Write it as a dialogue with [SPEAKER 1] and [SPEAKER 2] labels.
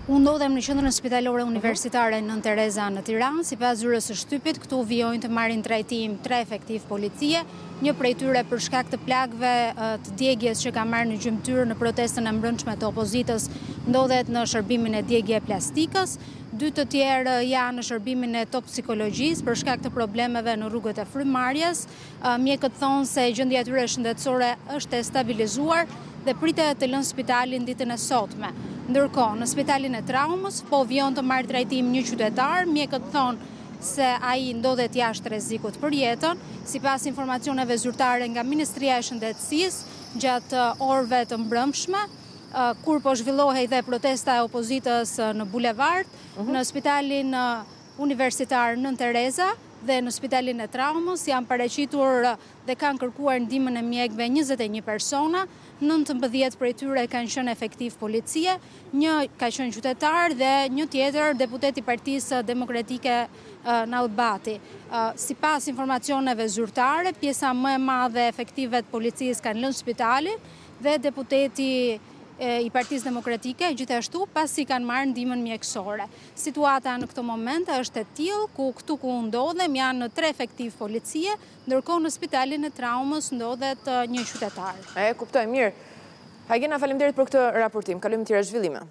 [SPEAKER 1] Unë ndodhem në qendrën spitalore universitare Nën Tereza në Tiranë, sipas zyrës së shtypit, këtu vijojnë të marrin trajtim 3 efektiv policie, një prej tyre për shkak të plagëve të djegjes që ka marrë në gjymtyr në protestën e mbrëmshme të opozitës, ndodhet në shërbimin e djegje plastikës. 2 të tjerë janë në shërbimin e toksikologjisë për shkak të problemeve në rrugët e frymarrjes. Mjekët thonë se gjendja e tyre shëndetësore është e stabilizuar dhe pritet të lënë spitalin ditën e sotme. Ndërkohë, në spitalin e traumës, po vijon të marrë trajtim një qytetar, mjekët thonë se ai ndodhet jashtë rrezikut për jetën, sipas informacioneve zyrtare nga Ministria e Shëndetësisë gjatë orëve të mbrëmshme, kur po zhvillohej dhe protesta e opozitës në bulevard, në spitalin universitar Nën Tereza dhe në spitalin e traumës janë paraqitur dhe kanë kërkuar ndihmën e mjekëve 21 persona, 19 prej tyre kanë qenë efektiv policie, një ka qenë qytetar dhe një tjetër deputet i Partisë Demokratike Nallbati. Sipas informacioneve zyrtare, pjesa më e madhe e efektive të policisë kanë lënë spitalin dhe deputeti i Partisë Demokratike, gjithashtu pasi kanë marrë ndihmën mjekësore. Situata në këtë moment është e tillë ku këtu ku ndodhem janë 3 efektiv policie, ndërkohë në spitalin e traumës ndodhet një qytetar.
[SPEAKER 2] E kuptoj mirë. Hagena, faleminderit për këtë raportim. Kalojmë tjera zhvillime.